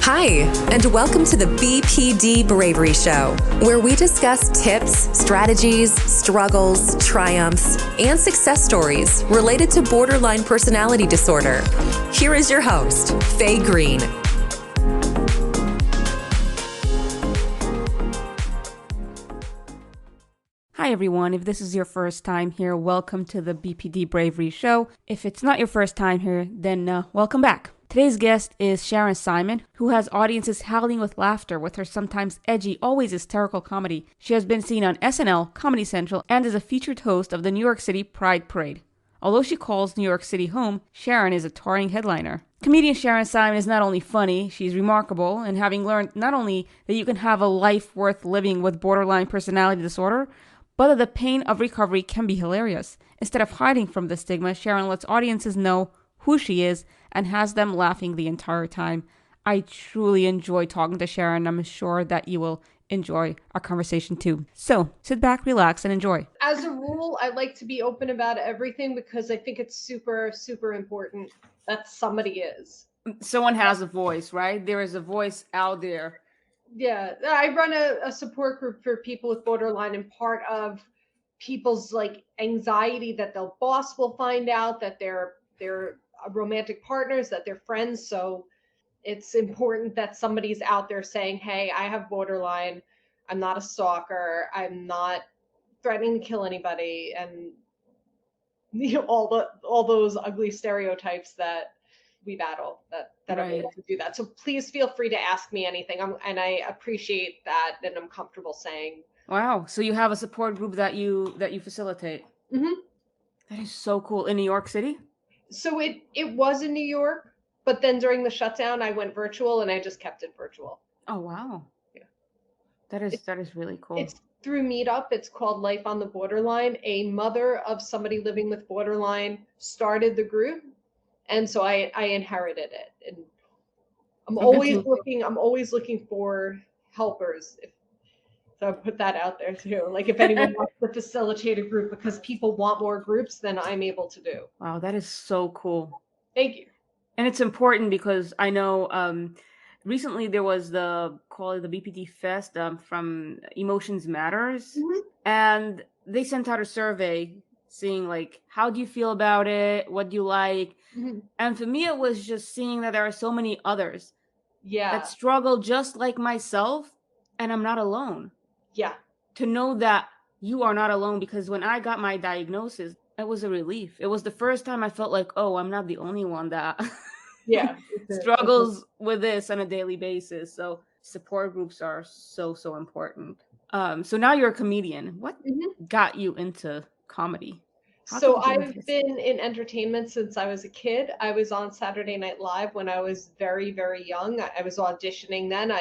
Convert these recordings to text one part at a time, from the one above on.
Hi, and welcome to the BPD Bravery Show, where we discuss tips, strategies, struggles, triumphs, and success stories related to borderline personality disorder. Here is your host, Faye Green. Hi everyone, if this is your first time here, welcome to the BPD Bravery Show. If it's not your first time here, then welcome back. Today's guest is Sharon Simon, who has audiences howling with laughter with her sometimes edgy, always hysterical comedy. She has been seen on SNL, Comedy Central, and is a featured host of the New York City Pride Parade. Although she calls New York City home, Sharon is a touring headliner. Comedian Sharon Simon is not only funny, she's remarkable, and having learned not only that you can have a life worth living with borderline personality disorder, but that the pain of recovery can be hilarious. Instead of hiding from the stigma, Sharon lets audiences know who she is and has them laughing the entire time. I truly enjoy talking to Sharon. I'm sure that you will enjoy our conversation too. So sit back, relax, and enjoy. As a rule, I like to be open about everything because I think it's super, super important that somebody is. Someone has a voice, right? There is a voice out there. Yeah, I run a support group for people with borderline, and part of people's anxiety that their boss will find out that they're romantic partners, that they're friends. So it's important that somebody's out there saying, hey, I have borderline. I'm not a stalker. I'm not threatening to kill anybody. And all those ugly stereotypes that we battle, that right. I'm able to do that. So please feel free to ask me anything. And I appreciate that, and I'm comfortable saying. Wow. So you have a support group that you facilitate. Mm-hmm. That is so cool. In New York City? So it was in New York, but then during the shutdown, I went virtual, and I just kept it virtual. Oh, wow. Yeah. That is really cool. It's through Meetup. It's called Life on the Borderline. A mother of somebody living with borderline started the group. And so I inherited it, and I'm always looking for helpers. So I put that out there too. Like if anyone wants to facilitate a group because people want more groups than I'm able to do. Wow, that is so cool. Thank you. And it's important because I know recently there was the BPD Fest from Emotions Matters, Mm-hmm. and they sent out a survey seeing how do you feel about it, what do you like. Mm-hmm. And for me it was just seeing that there are so many others that struggle just like myself, and I'm not alone. Yeah, to know that you are not alone, because when I got my diagnosis, it was a relief. It was the first time I felt like, oh, I'm not the only one that struggles with this on a daily basis. So support groups are so important. So now you're a comedian. What got you into comedy? So I've been in entertainment since I was a kid. I was on Saturday Night Live when I was very, very young. I was auditioning then.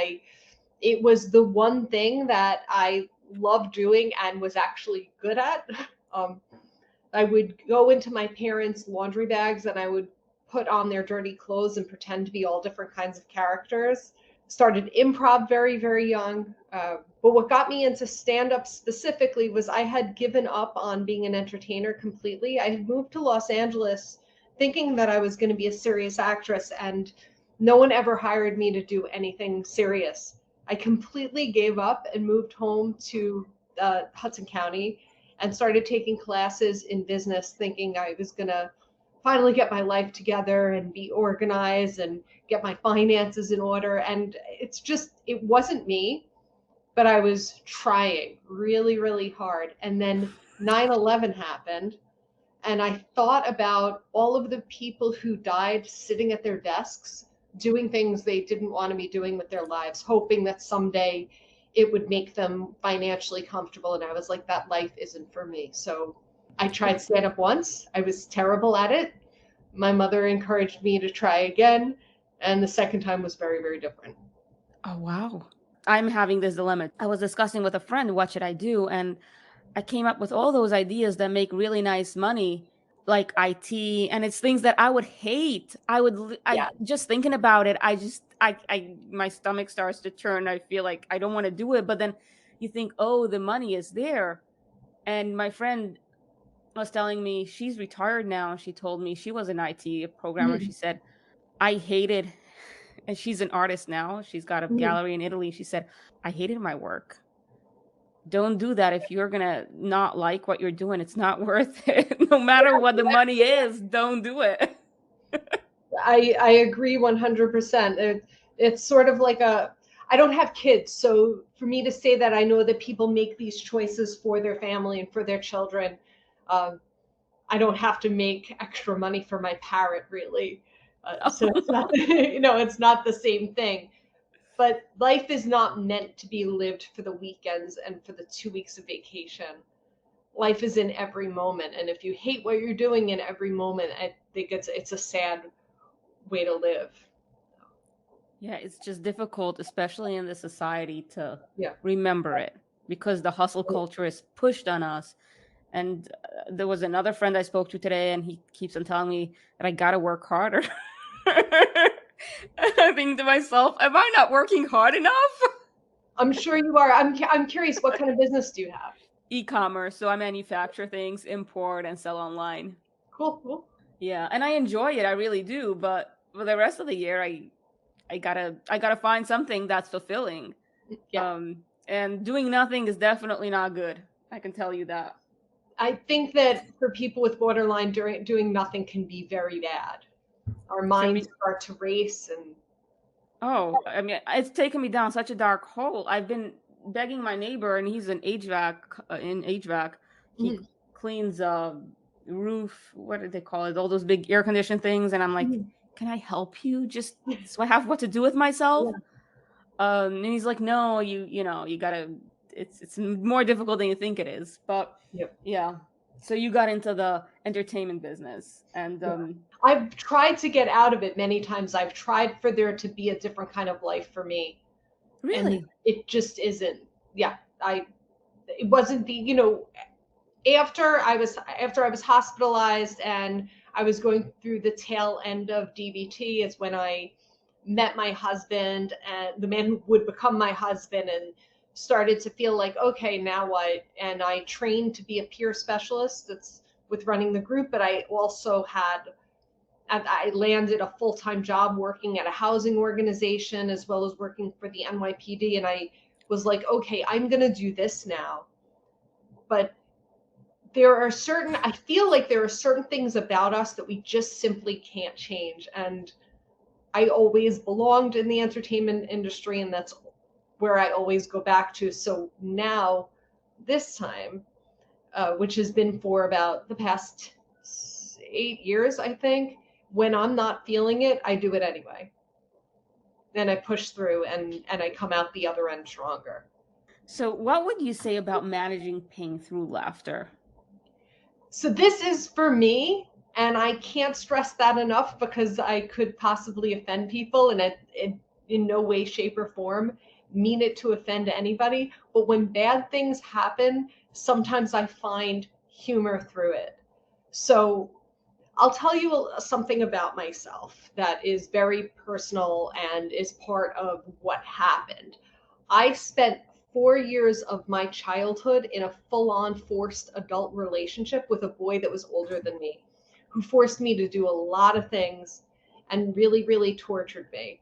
It was the one thing that I loved doing and was actually good at. I would go into my parents' laundry bags and I would put on their dirty clothes and pretend to be all different kinds of characters. Started improv very, very young. But what got me into stand-up specifically was I had given up on being an entertainer completely. I had moved to Los Angeles thinking that I was going to be a serious actress, and no one ever hired me to do anything serious. I completely gave up and moved home to Hudson County and started taking classes in business, thinking I was going to finally get my life together and be organized and get my finances in order. And it wasn't me, but I was trying really, really hard. And then 9/11 happened, and I thought about all of the people who died sitting at their desks, doing things they didn't want to be doing with their lives, hoping that someday it would make them financially comfortable. And I was like, that life isn't for me. So I tried stand-up once. I was terrible at it. My mother encouraged me to try again. And the second time was very, very different. Oh, wow. I'm having this dilemma. I was discussing with a friend, what should I do? And I came up with all those ideas that make really nice money, like IT, and it's things that I would hate. Just thinking about it, my stomach starts to turn. I feel like I don't want to do it, but then you think, oh, the money is there. And my friend was telling me she's retired now. She told me she was an IT programmer. She said, I hated And she's an artist now. She's got a Mhm. gallery in Italy. She said, I hated my work. Don't do that. If you're going to not like what you're doing, it's not worth it. No matter what the money is, don't do it. I agree 100%. It's sort of like I don't have kids, so for me to say that I know that people make these choices for their family and for their children, um, I don't have to make extra money for my parrot, really. So it's not, it's not the same thing. But life is not meant to be lived for the weekends and for the 2 weeks of vacation. Life is in every moment, and if you hate what you're doing in every moment, I think it's a sad way to live. Yeah, it's just difficult, especially in the society, to Yeah. remember it because the hustle culture is pushed on us. And there was another friend I spoke to today, and he keeps on telling me that I gotta work harder. I think to myself, am I not working hard enough? I'm sure you are. I'm curious, what kind of business do you have? E-commerce, so I manufacture things, import, and sell online. Cool, cool. Yeah, and I enjoy it, I really do. But for the rest of the year, I gotta find something that's fulfilling. Yeah. And doing nothing is definitely not good. I can tell you that. I think that for people with borderline, doing nothing can be very bad. Our For minds me, start to race and oh, I mean, it's taken me down such a dark hole. I've been begging my neighbor, and he's an HVAC. He Mhm, cleans roof. What do they call it? All those big air conditioned things. And I'm like, mhm. can I help you? Just so I have what to do with myself. Yeah. And he's like, no, you gotta. It's more difficult than you think it is. But Yep. yeah. So you got into the entertainment business, and Yeah. I've tried to get out of it many times. I've tried for there to be a different kind of life for me, and really, it just isn't. Yeah, it wasn't after I was hospitalized and I was going through the tail end of DBT is when I met my husband and the man who would become my husband, and started to feel like, okay, now what? And I trained to be a peer specialist. That's with running the group, but I also I landed a full-time job working at a housing organization as well as working for the NYPD. And I was like, okay, I'm going to do this now. But I feel like there are certain things about us that we just simply can't change. And I always belonged in the entertainment industry, and that's where I always go back to. So now, this time, which has been for about the past 8 years, I think, when I'm not feeling it, I do it anyway. And I push through, and I come out the other end stronger. so what would you say about managing pain through laughter? So this is for me, and I can't stress that enough because I could possibly offend people, and it in no way, shape, or form mean it to offend anybody. But when bad things happen, sometimes I find humor through it. So I'll tell you something about myself that is very personal and is part of what happened. I spent 4 years of my childhood in a full on forced adult relationship with a boy that was older than me, who forced me to do a lot of things and really, really tortured me.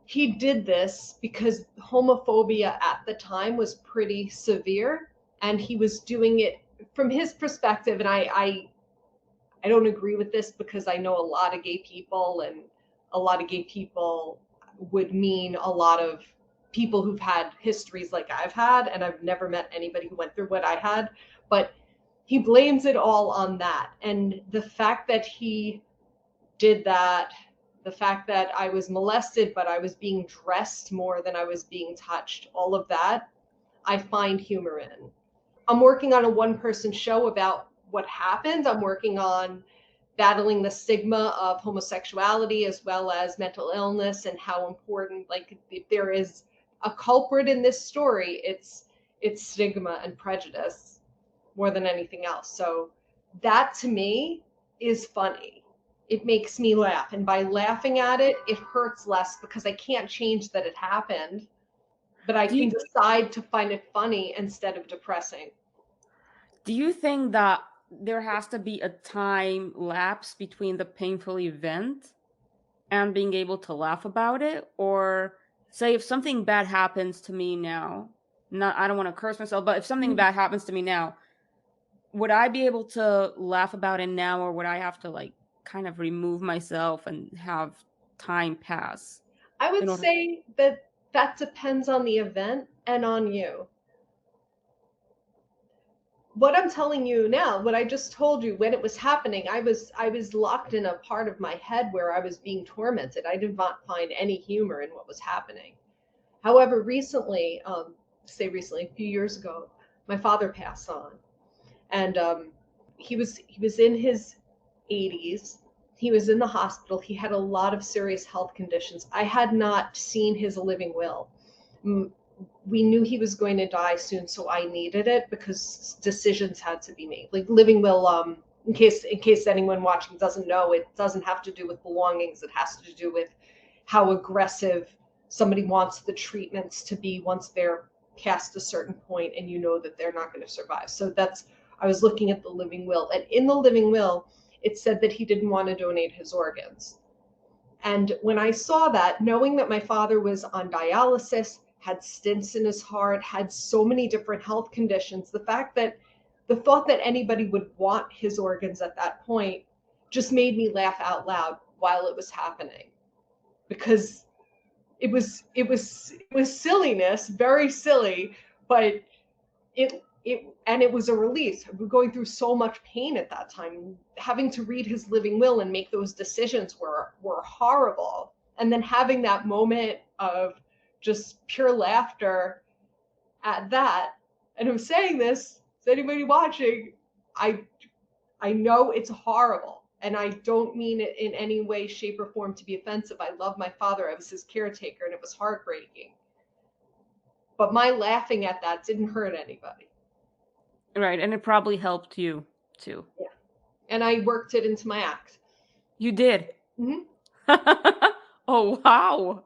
He did this because homophobia at the time was pretty severe, and he was doing it from his perspective. And I don't agree with this because I know a lot of gay people, and a lot of gay people would mean a lot of people who've had histories like I've had, and I've never met anybody who went through what I had. But he blames it all on that. And the fact that he did that, the fact that I was molested, but I was being dressed more than I was being touched, all of that, I find humor in. I'm working on a one-person show about what happened. I'm working on battling the stigma of homosexuality as well as mental illness, and how important, like, if there is a culprit in this story, it's stigma and prejudice more than anything else. So that to me is funny. It makes me laugh, and by laughing at it, it hurts less because I can't change that it happened, but I Do can you, decide to find it funny instead of depressing. do you think that there has to be a time lapse between the painful event? and being able to laugh about it? Or say if something bad happens to me now, not I don't want to curse myself, but if something bad happens to me now, would I be able to laugh about it now, or would I have to like kind of remove myself and have time pass I in would order? say that that depends on the event and on you. What I'm telling you now, what I just told you when it was happening, I was locked in a part of my head where I was being tormented. I did not find any humor in what was happening. However, recently, a few years ago, my father passed on, and he was in his 80s. He was in the hospital. He had a lot of serious health conditions. I had not seen his living will. We knew he was going to die soon, so I needed it because decisions had to be made. Like living will, in case anyone watching doesn't know, it doesn't have to do with belongings. It has to do with how aggressive somebody wants the treatments to be once they're past a certain point and you know that they're not going to survive. So I was looking at the living will, and in the living will, it said that he didn't want to donate his organs. And when I saw that, knowing that my father was on dialysis, had stents in his heart, had so many different health conditions, the thought that anybody would want his organs at that point just made me laugh out loud while it was happening, because it was silliness, very silly, but it was a release. We were going through so much pain at that time. Having to read his living will and make those decisions were horrible. And then having that moment of just pure laughter at that. And I'm saying this to anybody watching, I I know it's horrible. And I don't mean it in any way, shape, or form to be offensive. I love my father. I was his caretaker, and it was heartbreaking. But my laughing at that didn't hurt anybody. Right, and it probably helped you too. Yeah. And I worked it into my act. You did. Mm-hmm. Oh wow.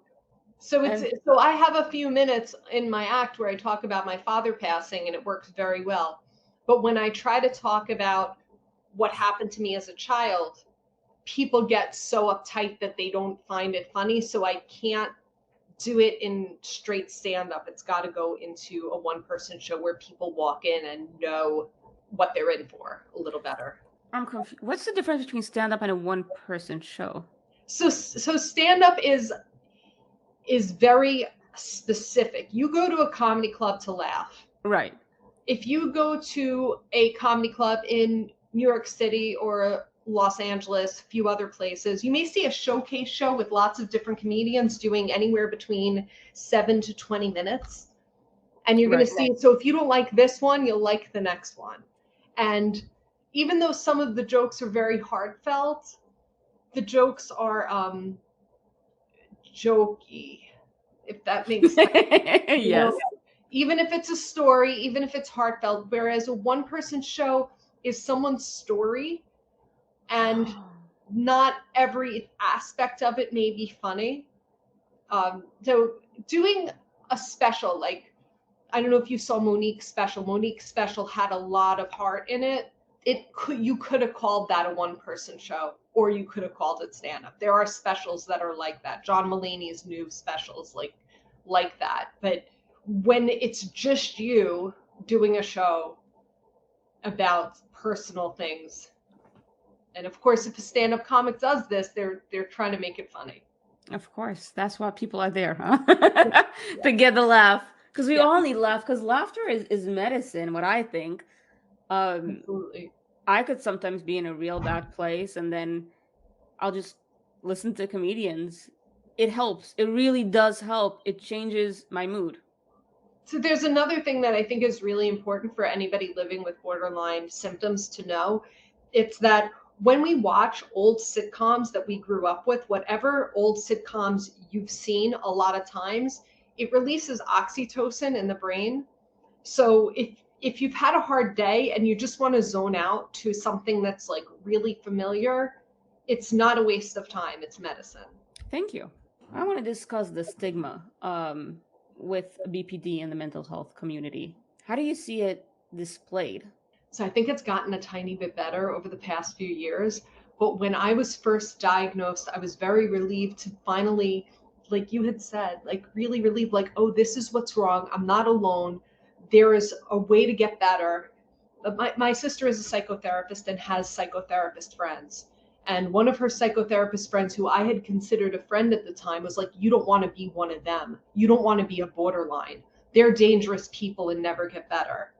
And So I have a few minutes in my act where I talk about my father passing, and it works very well. But when I try to talk about what happened to me as a child, people get so uptight that they don't find it funny. So I can't do it in straight stand up. It's got to go into a one person show where people walk in and know what they're in for a little better. I'm confused. What's the difference between stand up and a one person show? So stand up is very specific. You go to a comedy club to laugh. Right. If you go to a comedy club in New York City or Los Angeles, a few other places, you may see a showcase show with lots of different comedians doing anywhere between 7 to 20 minutes. And you're going to see, so if you don't like this one, you'll like the next one. And even though some of the jokes are very heartfelt, the jokes are jokey, if that makes sense. Yes. Even if it's a story, even if it's heartfelt, whereas a one-person show is someone's story, and not every aspect of it may be funny. So doing a special, like, I don't know if you saw Monique's special. Monique's special had a lot of heart in it. You could have called that a one-person show, or you could have called it stand-up. There are specials that are like that. John Mulaney's new specials like that. But when it's just you doing a show about personal things, and of course, if a stand-up comic does this, they're trying to make it funny. Of course, that's why people are there, huh? To get the laugh, because we all need laugh. Because laughter is medicine. What I think. Absolutely. I could sometimes be in a real bad place, and then I'll just listen to comedians. It helps. It really does help. It changes my mood. So there's another thing that I think is really important for anybody living with borderline symptoms to know. It's that when we watch old sitcoms that we grew up with, whatever old sitcoms you've seen, a lot of times it releases oxytocin in the brain. So if you've had a hard day and you just want to zone out to something that's like really familiar, it's not a waste of time. It's medicine. Thank you. I want to discuss the stigma with BPD in the mental health community. How do you see it displayed? So I think it's gotten a tiny bit better over the past few years. But when I was first diagnosed, I was very relieved to finally, like you had said, like really relieved, like, oh, this is what's wrong. I'm not alone. There is a way to get better. But my sister is a psychotherapist and has psychotherapist friends. And one of her psychotherapist friends, who I had considered a friend at the time, was like, you don't want to be one of them. You don't want to be a borderline. They're dangerous people and never get better.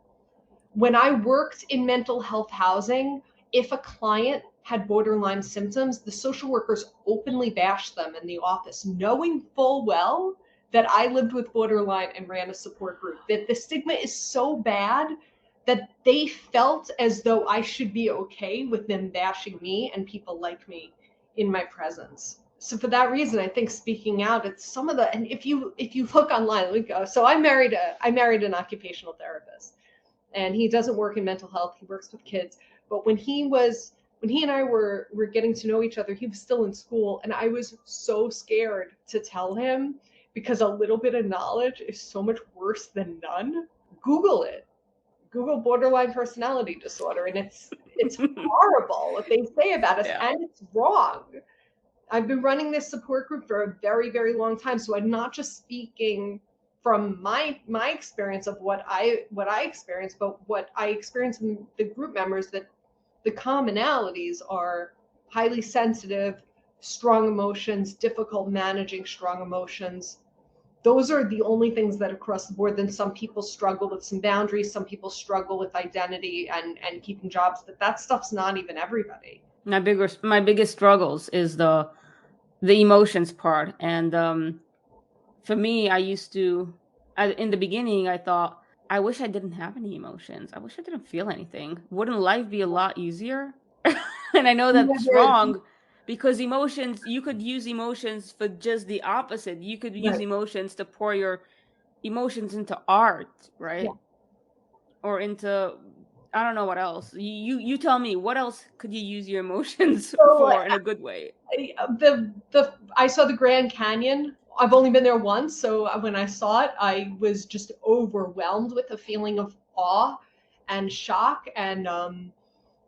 When I worked in mental health housing, if a client had borderline symptoms, the social workers openly bashed them in the office, knowing full well that I lived with borderline and ran a support group, that the stigma is so bad that they felt as though I should be okay with them bashing me and people like me in my presence. So for that reason, I think speaking out, it's some of the, and if you look online, we go. So I married an occupational therapist, and he doesn't work in mental health. He works with kids. But when he and I were getting to know each other, he was still in school, and I was so scared to tell him, because a little bit of knowledge is so much worse than none. Google it. Google borderline personality disorder, and it's horrible what they say about us, and it's wrong. I've been running this support group for a very, very long time, so I'm not just speaking from my experience of what I experienced, but what I experienced in the group members, that the commonalities are highly sensitive, strong emotions, difficult managing strong emotions. Those are the only things that across the board. Then some people struggle with some boundaries, some people struggle with identity and keeping jobs, but that stuff's not even everybody. My biggest struggles is the emotions part. And for me, I used to, in the beginning, I thought, I wish I didn't have any emotions. I wish I didn't feel anything. Wouldn't life be a lot easier? And I know that's wrong, because emotions, you could use emotions for just the opposite. You could use emotions to pour your emotions into art, right? Yeah. Or into, I don't know what else. You tell me, what else could you use your emotions for in a good way? I saw the Grand Canyon. I've only been there once, so when I saw it, I was just overwhelmed with a feeling of awe and shock. And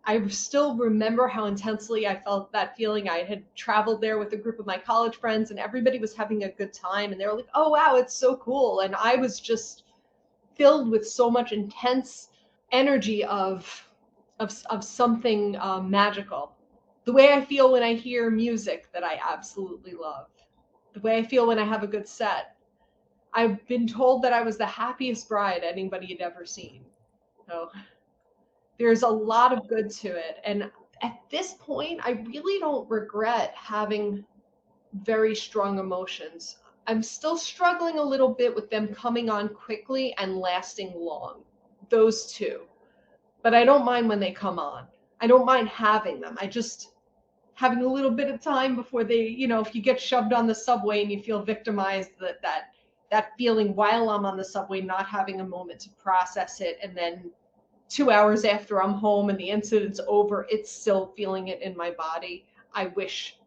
I still remember how intensely I felt that feeling. I had traveled there with a group of my college friends, and everybody was having a good time, and they were like, oh wow, it's so cool. And I was just filled with so much intense energy of something magical. The way I feel when I hear music that I absolutely love, the way I feel when I have a good set. I've been told that I was the happiest bride anybody had ever seen. So there's a lot of good to it. And at this point, I really don't regret having very strong emotions. I'm still struggling a little bit with them coming on quickly and lasting long. Those two. But I don't mind when they come on. I don't mind having them. I just having a little bit of time before they, if you get shoved on the subway and you feel victimized, that feeling while I'm on the subway, not having a moment to process it, and then 2 hours after I'm home and the incident's over, it's still feeling it in my body. I wish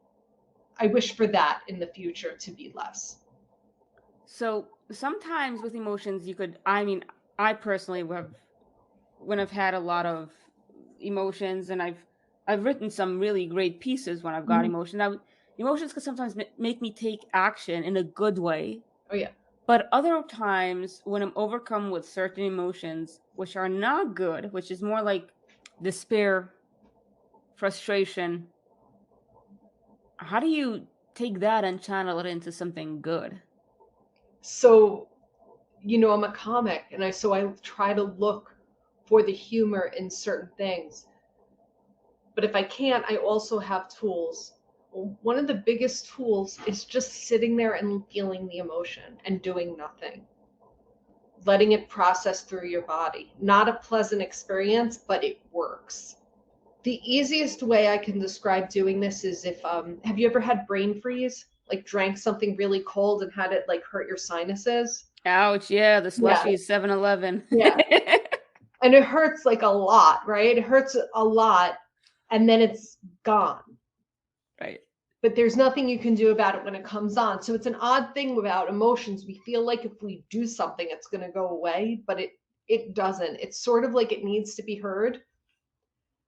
for that in the future to be less. So sometimes with emotions, I personally have, when I've had a lot of emotions, and I've written some really great pieces when I've got emotions can sometimes make me take action in a good way. Oh yeah. But other times when I'm overcome with certain emotions, which are not good, which is more like despair, frustration, how do you take that and channel it into something good? So, I'm a comic, and so I try to look for the humor in certain things. But if I can't, I also have tools. One of the biggest tools is just sitting there and feeling the emotion and doing nothing. Letting it process through your body. Not a pleasant experience, but it works. The easiest way I can describe doing this is if, have you ever had brain freeze? Like drank something really cold and had it like hurt your sinuses? Ouch, yeah, the slushy 7-Eleven. Yeah. And it hurts like a lot, right? It hurts a lot, and then it's gone. Right. But there's nothing you can do about it when it comes on. So it's an odd thing about emotions. We feel like if we do something, it's going to go away, but it doesn't. It's sort of like it needs to be heard.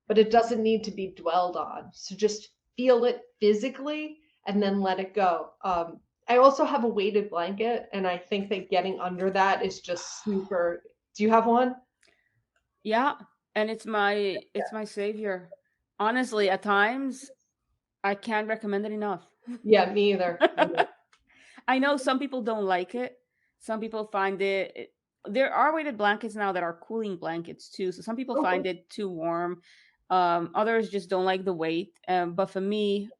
but it doesn't need to be dwelled on. So just feel it physically and then let it go. I also have a weighted blanket, and I think that getting under that is just super. Do you have one? Yeah, and it's my savior. Honestly, at times I can't recommend it enough. Yeah, me either. I know some people don't like it. Some people find there are weighted blankets now that are cooling blankets too. So some people Okay. find it too warm. Others just don't like the weight. But for me,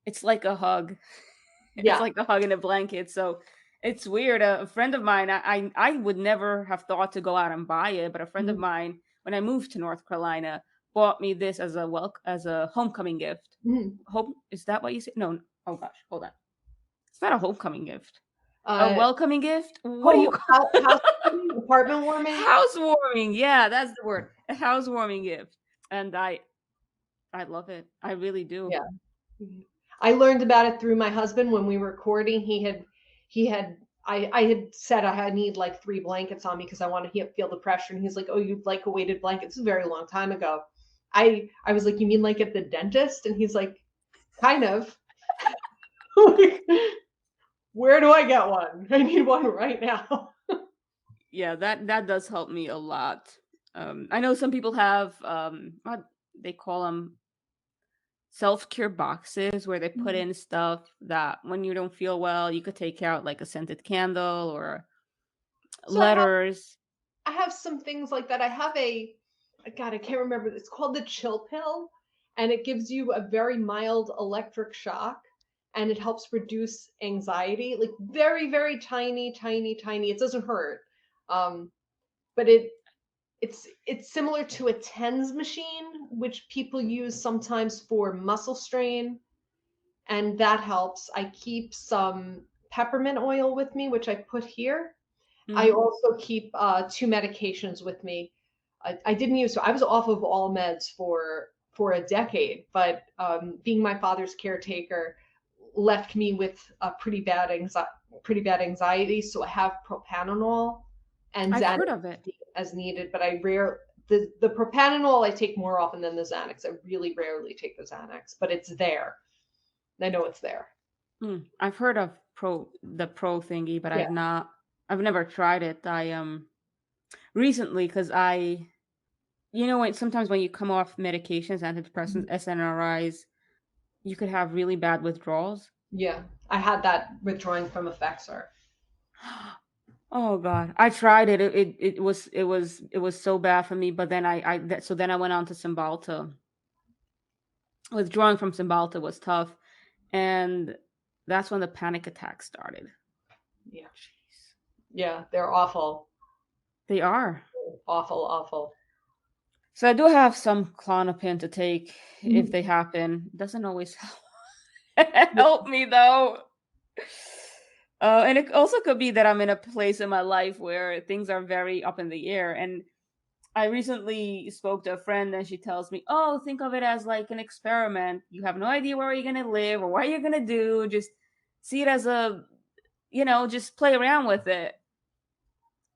it's like a hug. It's Yeah. like a hug in a blanket. So it's weird. A friend of mine, I would never have thought to go out and buy it, but a friend of Mhm. mine, when I moved to North Carolina, bought me this as a homecoming gift. Mhm. Home is that what you say? No. Oh gosh, hold on. It's not a homecoming gift. A Uh, welcoming gift? What do you home call house warming, apartment warming. housewarming? Yeah, that's the word. A housewarming gift. And I love it. I really do. Yeah. I learned about it through my husband when we were courting. He had I had said I need like 3 blankets on me because I want to feel the pressure, and he's like, "Oh, you'd like a weighted blanket?" It's a very long time ago. I was like, "You mean like at the dentist?" And he's like, "Kind of." Where do I get one? I need one right now. Yeah, that does help me a lot. I know some people have what they call them self-care boxes where they put in stuff that when you don't feel well, you could take out like a scented candle or So letters. I have some things like that. I have a God, I can't remember. It's called the chill pill, and it gives you a very mild electric shock, and it helps reduce anxiety. Like very, very tiny, tiny, tiny. It doesn't hurt, um, but it's similar to a TENS machine, which people use sometimes for muscle strain, and that helps. I keep some peppermint oil with me, which I put here. I Hmm. also keep 2 medications with me. I didn't use, so I was off of all meds for a decade, but being my father's caretaker left me with a pretty bad anxiety. So I have propanol and I've Xanax heard of it. as needed, but the propanol I take more often than the Xanax. I really rarely take the Xanax, but it's there. I know it's there. I've heard of the pro thingy, but Yeah. I've never tried it. I recently because when sometimes when you come off medications, antidepressants, SNRIs, you could have really bad withdrawals. Yeah. I had that withdrawing from Effexor. Oh God, I tried it. It was so bad for me. But then so then I went on to Cymbalta. Withdrawing from Cymbalta was tough, and that's when the panic attacks started. Yeah. Jeez. Yeah, they're awful. They are. Awful, awful. So I do have some Clonopin to take if Mhm. they happen. Doesn't always help me though. And it also could be that I'm in a place in my life where things are very up in the air. And I recently spoke to a friend and she tells me, "Oh, think of it as like an experiment. You have no idea where you're going to live or what you're going to do. Just see it as just play around with it."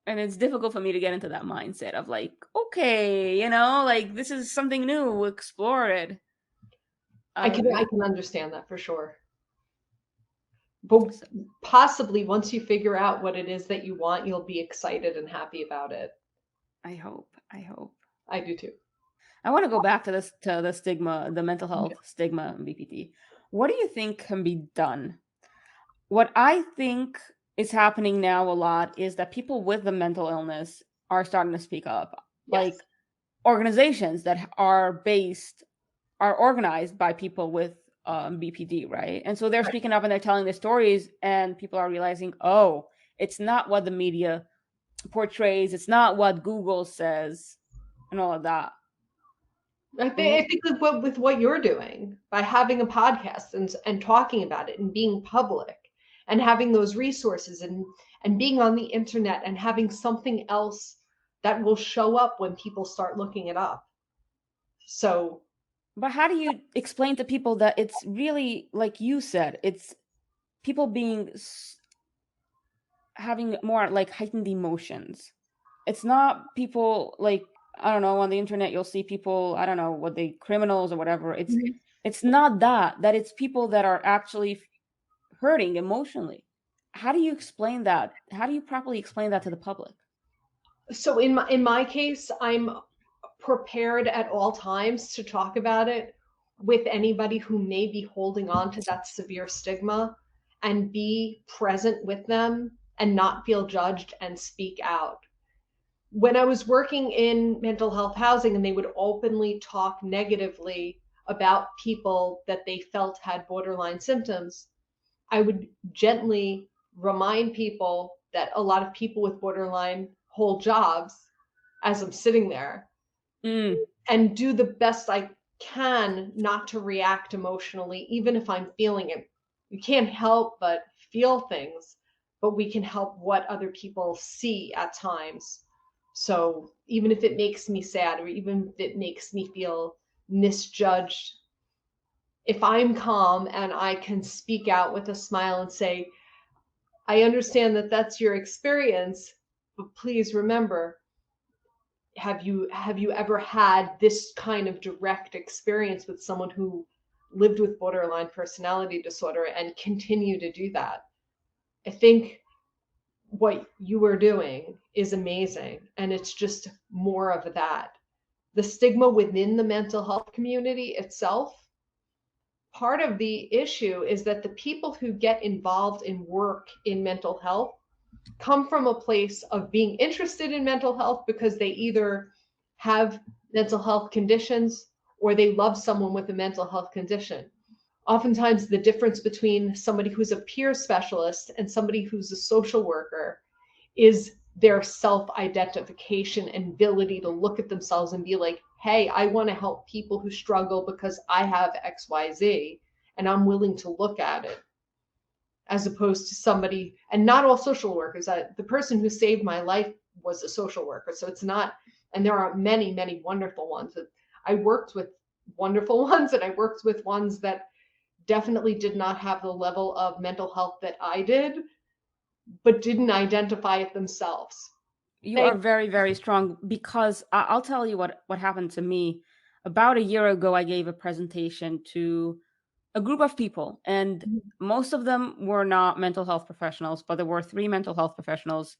And it's difficult for me to get into that mindset of like, okay, like this is something new, explore it. I Um, can understand that for sure. But so possibly once you figure out what it is that you want, you'll be excited and happy about it. I hope, I hope. I do too. I want to go back to this to the stigma, the mental Yeah. health stigma in BPD. What do you think can be done? What I think is happening now a lot is that people with the mental illness are starting to speak up. Yes. Like organizations that are organized by people with BPD, right? And so they're Right. speaking up and they're telling their stories, and people are realizing, oh, it's not what the media portrays, it's not what Google says, and all of that. I think with what you're doing by having a podcast and talking about it and being public and having those resources and being on the internet and having something else that will show up when people start looking it up. So But how do you explain to people that it's really like you said, it's people having more like heightened emotions. It's not people like I don't know, on the internet you'll see people, I don't know, what they criminals or whatever. It's not that it's people that are actually hurting emotionally. How do you explain that? How do you properly explain that to the public? So in my case, I'm prepared at all times to talk about it with anybody who may be holding on to that severe stigma, and be present with them and not feel judged and speak out. When I was working in mental health housing and they would openly talk negatively about people that they felt had borderline symptoms, I would gently remind people that a lot of people with borderline hold jobs as I'm sitting there, Mm. and do the best I can not to react emotionally, even if I'm feeling it. We can't help but feel things, but we can help what other people see at times. So even if it makes me sad, or even if it makes me feel misjudged, if I'm calm and I can speak out with a smile and say, I understand that that's your experience, but please remember, have you ever had this kind of direct experience with someone who lived with borderline personality disorder and continue to do that? I think what you are doing is amazing, and it's just more of that. The stigma within the mental health community itself, part of the issue is that the people who get involved in work in mental health come from a place of being interested in mental health because they either have mental health conditions or they love someone with a mental health condition. Oftentimes, the difference between somebody who's a peer specialist and somebody who's a social worker is their self identification and ability to look at themselves and be like, hey, I want to help people who struggle because I have XYZ and I'm willing to look at it, as opposed to somebody, and not all social workers. The person who saved my life was a social worker, so it's not. And there are many, many wonderful ones. I worked with wonderful ones, and I worked with ones that definitely did not have the level of mental health that I did, but didn't identify it themselves. You are Thank very, very strong because I'll tell you what happened to me. About a year ago, I gave a presentation to a group of people, and you. most of them were not mental health professionals, but there were three mental health professionals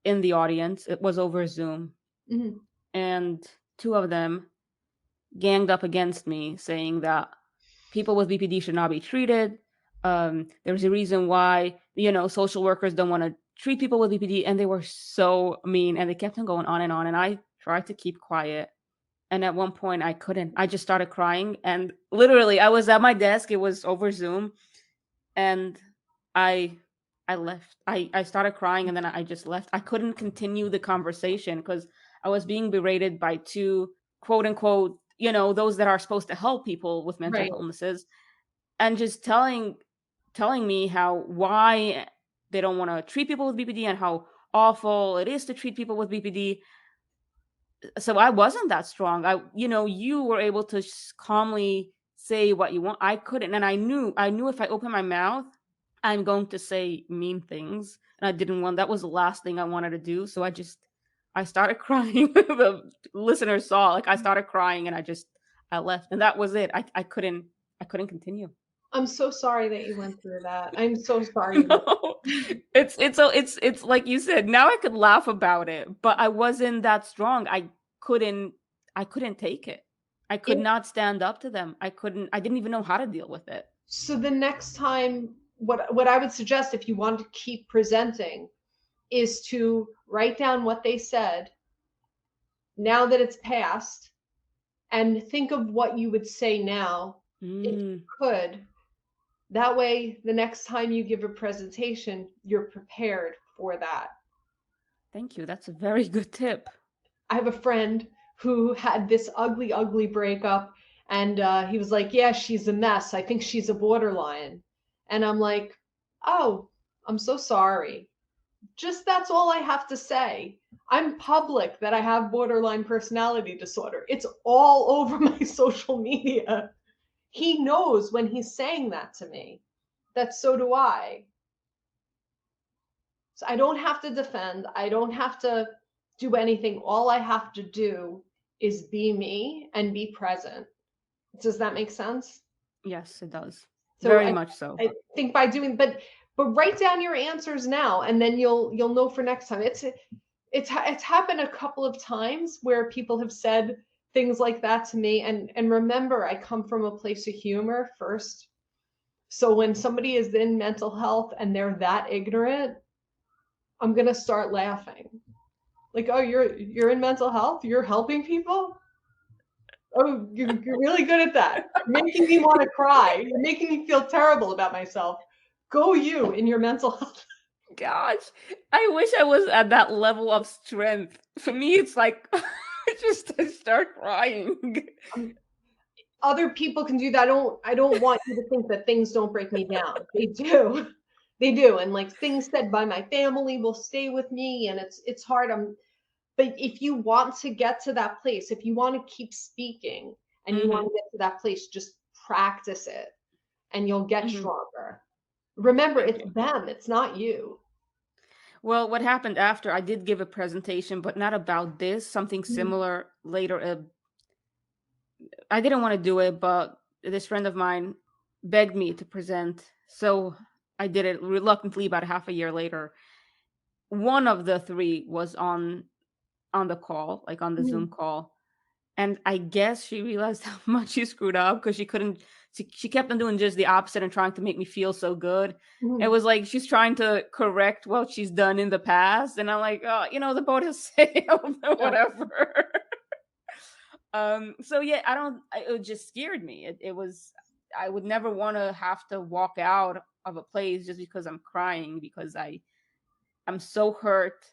in the audience. It was over Zoom, Mhm. and two of them ganged up against me, saying that people with BPD should not be treated. There's a reason why social workers don't want to treat people with BPD, and they were so mean, and they kept on going on, and I tried to keep quiet, and at one point I couldn't. I just started crying, and literally I was at my desk. It was over Zoom, and I I left. I started crying, and then I just left. I couldn't continue the conversation because I was being berated by two quote unquote, those that are supposed to help people with mental Right. illnesses, and just telling me how why they don't want to treat people with BPD and how awful it is to treat people with BPD. So I wasn't that strong. You were able to calmly say what you want. I couldn't, and I knew if I opened my mouth, I'm going to say mean things, and I didn't want. That was the last thing I wanted to do. So I started crying. The listeners saw, like, I started crying, and I left, and that was it. I couldn't continue. I'm so sorry that you went through that. I'm so sorry you went. No, it's like you said. Now I could laugh about it, but I wasn't that strong. Couldn't I couldn't take it. I could In, not stand up to them. I couldn't. I didn't even know how to deal with it. so the next time, what I would suggest, if you want to keep presenting, is to write down what they said now that it's passed, and think of what you would say now if you Mm, could. That way, the next time you give a presentation, you're prepared for that. thank you. That's a very good tip. I have a friend who had this ugly, ugly breakup, and he was like, yeah, she's a mess. I think she's a borderline. And I'm like, oh, I'm so sorry. Just that's all I have to say. I'm public that I have borderline personality disorder. It's all over my social media. He knows when he's saying that to me, that so do I. So I don't have to defend. I don't have to do anything. All I have to do is be me and be present. Does that make sense? Yes, it does. So Very much so. I think by doing, but write down your answers now, and then you'll know for next time. It's happened a couple of times where people have said things like that to me, and remember, I come from a place of humor first. So when somebody is in mental health and they're that ignorant, I'm gonna start laughing. Like, oh, you're in mental health? You're helping people? Oh, you're really good at that. You're making me want to cry. You're making me feel terrible about myself. Go you in your mental health. Gosh, I wish I was at that level of strength. For me, it's like I start crying. Other people can do that. I don't want you to think that things don't break me down. They do. They do. And like things said by my family will stay with me, and it's hard. But if you want to get to that place, if you want to keep speaking and you want to get to that place, just practice it and you'll get stronger. Remember, Thank it's you. them, it's not you. Well, what happened after, I did give a presentation, but not about this, something similar later. I didn't want to do it, but this friend of mine begged me to present. So I did it reluctantly about half a year later. One of the three was on the call, like on the Zoom call. And I guess she realized how much she screwed up because she couldn't, she kept on doing just the opposite and trying to make me feel so good. It was like she's trying to correct what she's done in the past. And I'm like, oh, the boat has sailed, whatever. So yeah, it just scared me. It was, I would never want to have to walk out of a place just because I'm crying, because I'm so hurt.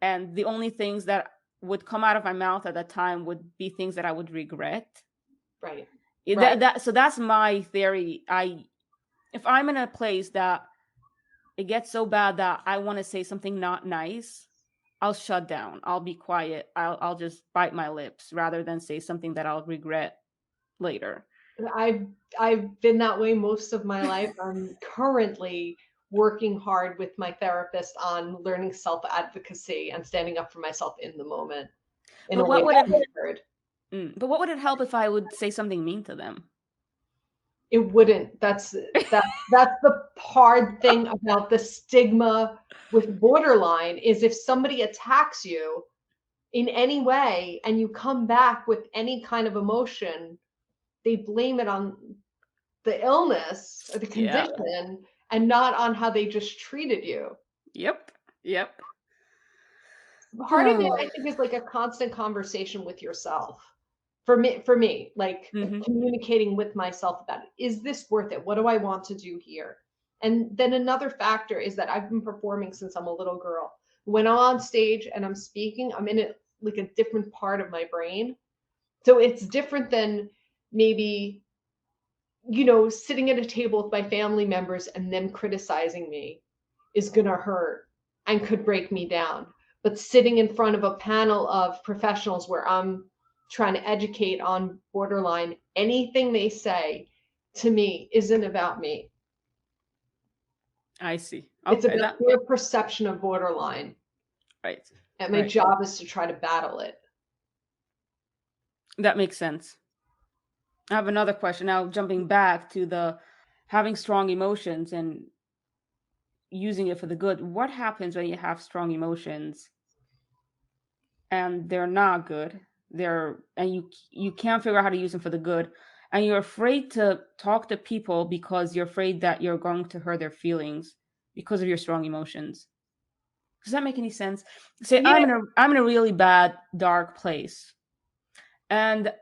And the only things that would come out of my mouth at that time would be things that I would regret. Right. So that's my theory. If I'm in a place that it gets so bad that I want to say something not nice, I'll shut down. I'll be quiet. I'll just bite my lips rather than say something that I'll regret later. I've been that way most of my life. I'm currently working hard with my therapist on learning self-advocacy and standing up for myself in the moment in But a way what would that it hurt. but what would it help if I would say something mean to them? It wouldn't. That's the hard thing about the stigma with borderline is if somebody attacks you in any way and you come back with any kind of emotion, they blame it on the illness or the Yeah. condition and not on how they just treated you. Yep. Yep. Part of it, I think, is like a constant conversation with yourself. For me, like communicating with myself about it. Is this worth it? What do I want to do here? And then another factor is that I've been performing since I'm a little girl. When I'm on stage and I'm speaking, I'm in it like a different part of my brain. So it's different than maybe, sitting at a table with my family members and them criticizing me is going to hurt and could break me down. But sitting in front of a panel of professionals where I'm trying to educate on borderline, anything they say to me isn't about me. I see. It's Okay, about their perception of borderline. right. And my job is to try to battle it. That makes sense. I have another question now, jumping back to the having strong emotions and using it for the good. What happens when you have strong emotions and they're not good? You can't figure out how to use them for the good, and you're afraid to talk to people because you're afraid that you're going to hurt their feelings because of your strong emotions. Does that make any sense? Say Yeah. I'm in a really bad dark place, and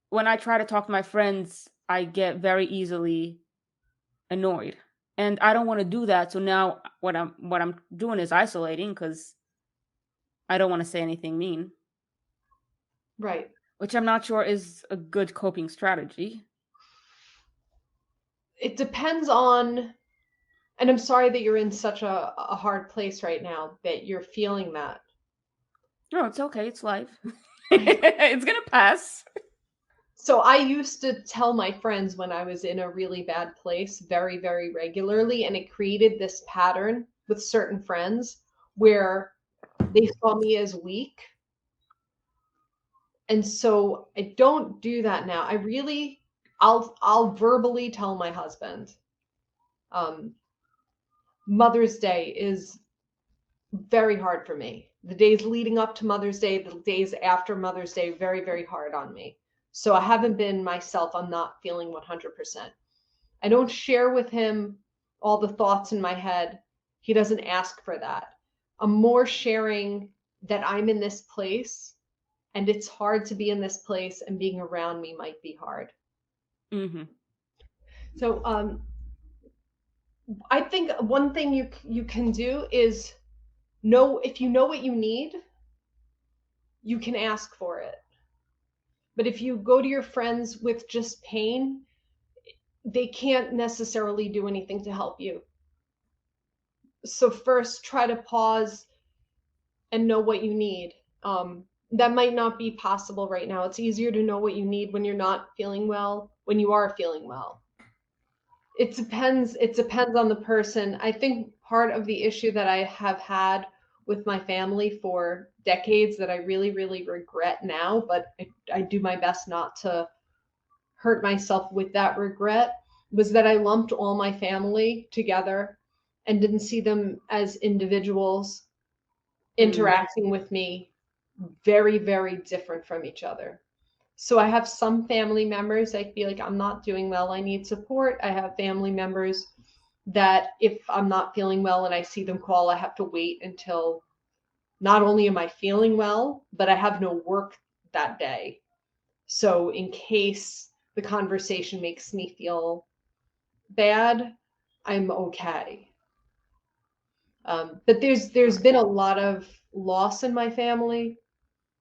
when I try to talk to my friends, I get very easily annoyed. And I don't want to do that. So now what I'm doing is isolating because I don't want to say anything mean. Right. Which I'm not sure is a good coping strategy. It depends on, and I'm sorry that you're in such a hard place right now that you're feeling that. No, it's okay. It's life. It's going to pass. So I used to tell my friends when I was in a really bad place very, very regularly, and it created this pattern with certain friends where They saw me as weak. And so I don't do that now. I'll verbally tell my husband, Mother's Day is very hard for me. The days leading up to Mother's Day, the days after Mother's Day, very, very hard on me. So I haven't been myself. I'm not feeling 100%. I don't share with him all the thoughts in my head. He doesn't ask for that. I'm more sharing that I'm in this place and it's hard to be in this place, and being around me might be hard. Mm-hmm. So I think one thing you can do is know, if you know what you need, you can ask for it. But if you go to your friends with just pain, they can't necessarily do anything to help you. So first, try to pause and know what you need. That might not be possible right now. It's easier to know what you need when you're not feeling well, when you are feeling well. It depends on the person. I think part of the issue that I have had with my family for decades that I really, really regret now, but I do my best not to hurt myself with that regret, was that I lumped all my family together and didn't see them as individuals interacting with me very, very different from each other. So I have some family members, I feel like I'm not doing well, I need support. I have family members that if I'm not feeling well and I see them call, I have to wait until not only am I feeling well, but I have no work that day. So in case the conversation makes me feel bad, I'm okay. But there's been a lot of loss in my family,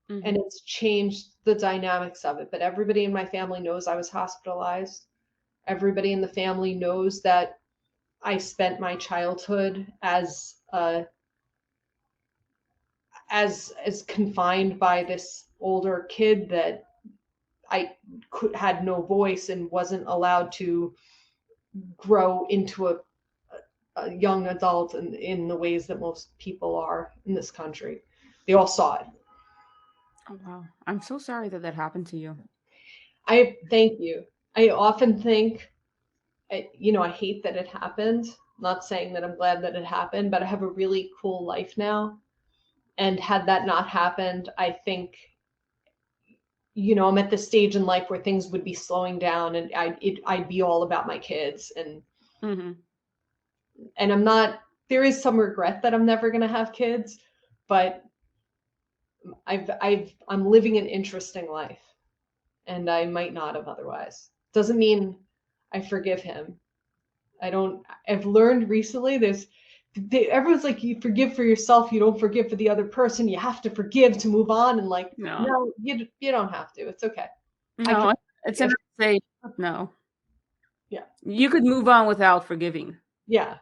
and it's changed the dynamics of it. But everybody in my family knows I was hospitalized. Everybody in the family knows that I spent my childhood as confined by this older kid that had no voice and wasn't allowed to grow into a young adult in the ways that most people are in this country. They all saw it. Oh, wow. I'm so sorry that that happened to you. I thank you. I often think, I hate that it happened. Not saying that I'm glad that it happened, but I have a really cool life now. And had that not happened, I think, I'm at the stage in life where things would be slowing down, and I'd be all about my kids, and I'm not. There is some regret that I'm never going to have kids, but I'm living an interesting life, and I might not have otherwise. Doesn't mean I forgive him. I've learned recently everyone's like, you forgive for yourself, you don't forgive for the other person. You have to forgive to move on, and like, no, you don't have to. It's okay. No, it's enough to say no. Yeah. You could move on without forgiving. Yeah.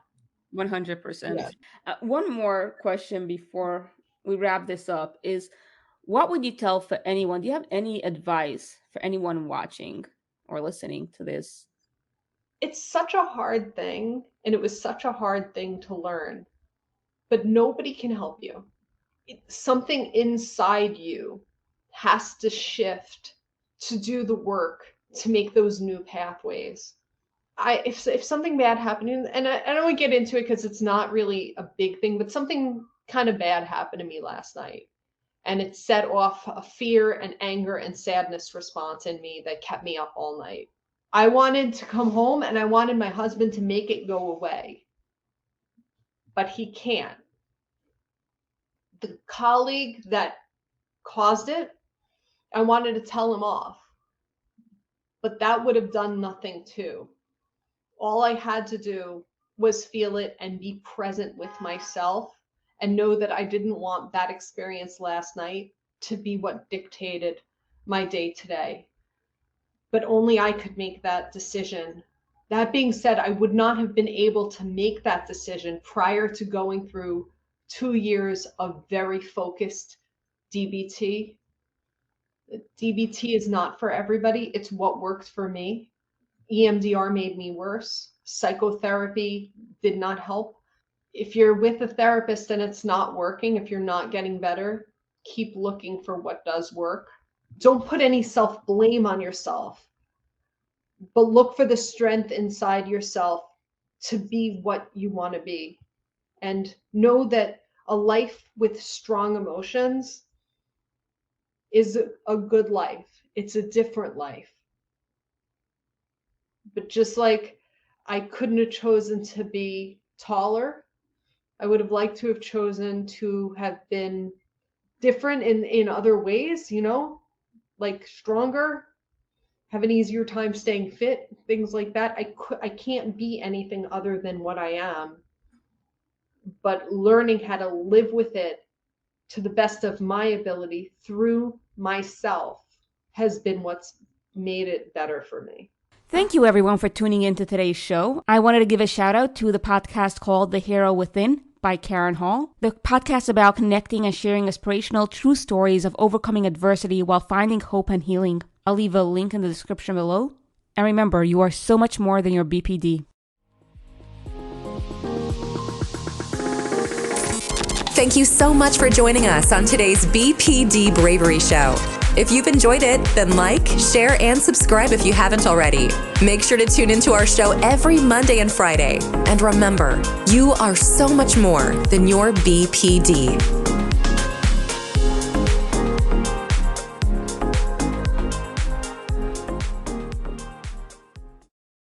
100%. Yeah. One more question before we wrap this up is, what would you tell for anyone? Do you have any advice for anyone watching or listening to this? It's such a hard thing, and it was such a hard thing to learn, but nobody can help you. Something inside you has to shift to do the work to make those new pathways. If something bad happened, and I don't want to get into it because it's not really a big thing, but something kind of bad happened to me last night, and it set off a fear and anger and sadness response in me that kept me up all night. I wanted to come home and I wanted my husband to make it go away, but he can't. The colleague that caused it, I wanted to tell him off, but that would have done nothing too. All I had to do was feel it and be present with myself and know that I didn't want that experience last night to be what dictated my day today. But only I could make that decision. That being said, I would not have been able to make that decision prior to going through 2 years of very focused DBT. DBT is not for everybody. It's what worked for me. EMDR made me worse. Psychotherapy did not help. if you're with a therapist and it's not working, if you're not getting better, keep looking for what does work. Don't put any self-blame on yourself, but look for the strength inside yourself to be what you want to be. And know that a life with strong emotions is a good life. It's a different life. But just like I couldn't have chosen to be taller, I would have liked to have chosen to have been different in other ways, like stronger, have an easier time staying fit, things like that. I can't be anything other than what I am. But learning how to live with it to the best of my ability through myself has been what's made it better for me. Thank you, everyone, for tuning in to today's show. I wanted to give a shout out to the podcast called The Hero Within by Karen Hall. The podcast about connecting and sharing inspirational, true stories of overcoming adversity while finding hope and healing. I'll leave a link in the description below. And remember, you are so much more than your BPD. Thank you so much for joining us on today's BPD Bravery Show. If you've enjoyed it, then like, share, and subscribe if you haven't already. Make sure to tune into our show every Monday and Friday. And remember, you are so much more than your BPD.